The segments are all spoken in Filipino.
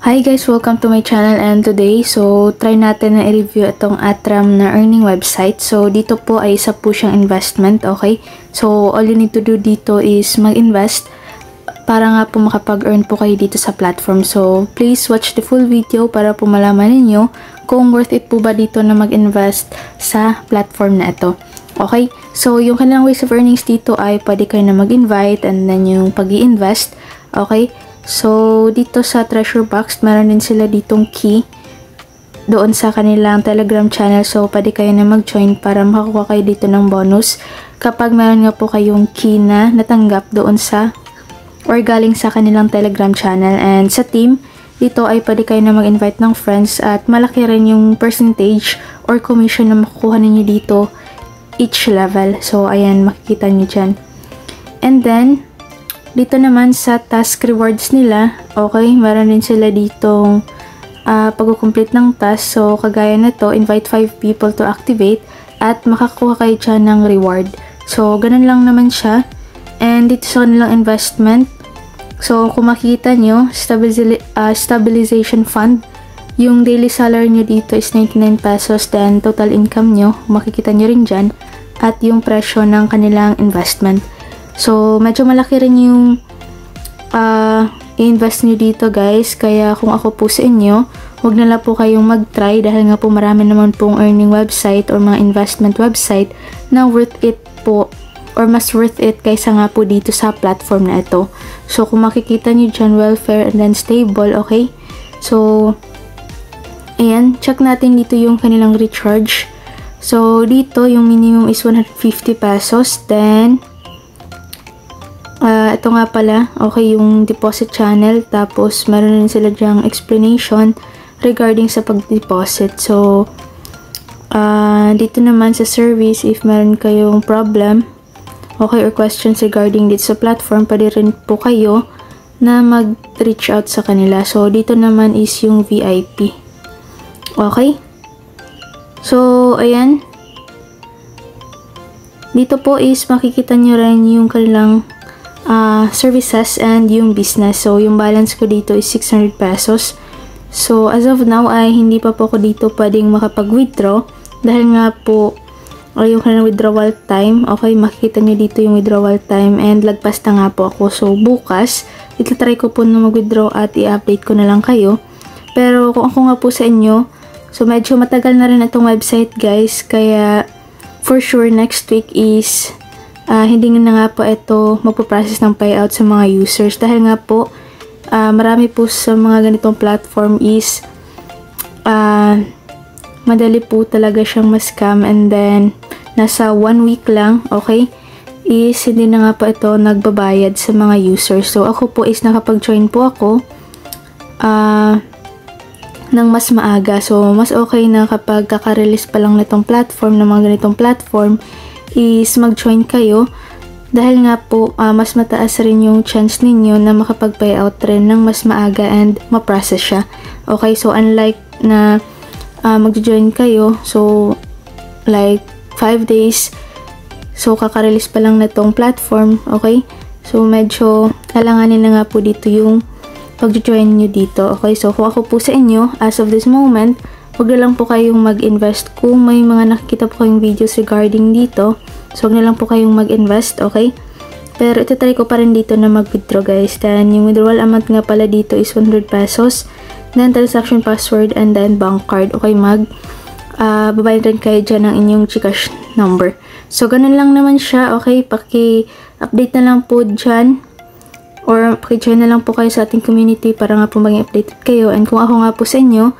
Hi guys! Welcome to my channel, and today, try natin na i-review itong Atram na earning website. So, dito po ay isa po siyang investment, okay? So, all you need to do dito is mag-invest para nga po makapag-earn po kayo dito sa platform. So, please watch the full video para po malaman ninyo kung worth it po ba dito na mag-invest sa platform na ito. Okay? So, yung kanilang ways of earnings dito ay pwede kayo na mag-invite and then yung pag-i-invest. Okay? So, dito sa treasure box, meron din sila ditong key doon sa kanilang Telegram channel. So, pwede kayo na mag-join para makakuha kayo dito ng bonus kapag meron nga po kayong key na natanggap doon sa or galing sa kanilang Telegram channel. And sa team, dito ay pwede kayo na mag-invite ng friends at malaki rin yung percentage or commission na makukuha ninyo dito each level. So, ayan, makikita nyo dyan. And then, dito naman sa task rewards nila, okay, meron din sila ditong pag-complete ng task. So, kagaya na to, invite 5 people to activate at makakuha kayo dyan ng reward. So, ganun lang naman siya. And dito sa kanilang investment, so, kung makikita nyo, stabilization fund, yung daily salary nyo dito is 99 pesos, then total income nyo, makikita nyo rin dyan, at yung presyo ng kanilang investment. So, medyo malaki rin yung i-invest nyo dito guys. Kaya kung ako po sa inyo, huwag na lang po kayong mag-try dahil nga po marami naman pong earning website or mga investment website na worth it po or mas worth it kaysa nga po dito sa platform na ito. So, kung makikita nyo dyan, welfare and then stable, okay? So, ayan, check natin dito yung kanilang recharge. So, dito yung minimum is 150 pesos. Then, ito nga pala, okay, yung deposit channel. Tapos, meron rin sila dyang explanation regarding sa pag-deposit. So, dito naman sa service, if meron kayong problem, okay, or questions regarding dito sa platform, pwede rin po kayo na mag-reach out sa kanila. So, dito naman is yung VIP. Okay? So, ayan. Dito po is makikita nyo rin yung kanilang services and yung business. So, yung balance ko dito is 600 pesos. So, as of now ay hindi pa po ako dito pwedeng makapag-withdraw dahil nga po yung kanilang withdrawal time. Okay, makikita nyo dito yung withdrawal time and lagpas na nga po ako. So, bukas, itlatry ko po na mag-withdraw at i-update ko na lang kayo. Pero, kung ako nga po sa inyo, so medyo matagal na rin itong website guys. Kaya, for sure, next week is hindi na nga po ito magpo-process ng payout sa mga users dahil nga po marami po sa mga ganitong platform is madali po talaga siyang ma-scam and then nasa 1 week lang, okay, is hindi na nga po ito nagbabayad sa mga users. So ako po is nakapag-join po ako ng mas maaga. So mas okay na kapag kaka-release pa lang nitong platform, ng mga ganitong platform, is mag-join kayo dahil nga po mas mataas rin yung chance ninyo na makapag-payout rin ng mas maaga and ma-process siya. Okay, so unlike na mag-join kayo, so like 5 days, so kaka-release pa lang na tong platform, okay? So medyo kailanganin na nga po dito yung pag-join nyo dito. Okay, so kung ako po sa inyo, as of this moment, huwag na lang po kayong mag-invest. Kung may mga nakikita po kayong videos regarding dito, so huwag na lang po kayong mag-invest, okay? Pero itatry ko pa rin dito na mag-withdraw guys. Then, yung withdrawal amount nga pala dito is 100 pesos. Then, transaction password and then bank card. Okay, babayad rin kayo dyan ng inyong GCash number. So, ganun lang naman siya, okay? Paki-update na lang po dyan. Or paki-join na lang po kayo sa ating community para nga po maging updated kayo. And kung ako nga po sa inyo,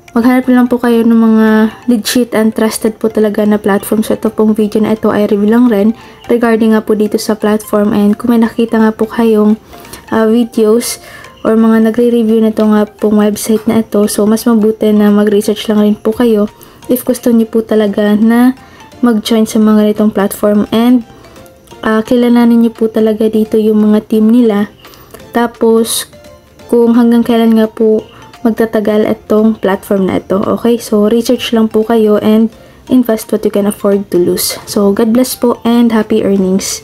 maghanap lang po kayo ng mga legit and trusted po talaga na platform. So, ito pong video na ito ay review lang rin regarding nga po dito sa platform. And kung may nakita nga po kayong videos or mga nagre-review na ito nga pong website na ito, so mas mabuti na mag-research lang rin po kayo if gusto niyo po talaga na mag-join sa mga ganitong platform. And kilalanin niyo po talaga dito yung mga team nila. Tapos, kung hanggang kailan nga po magtatagal itong platform na ito. Okay, so research lang po kayo and invest what you can afford to lose. So, God bless po and happy earnings.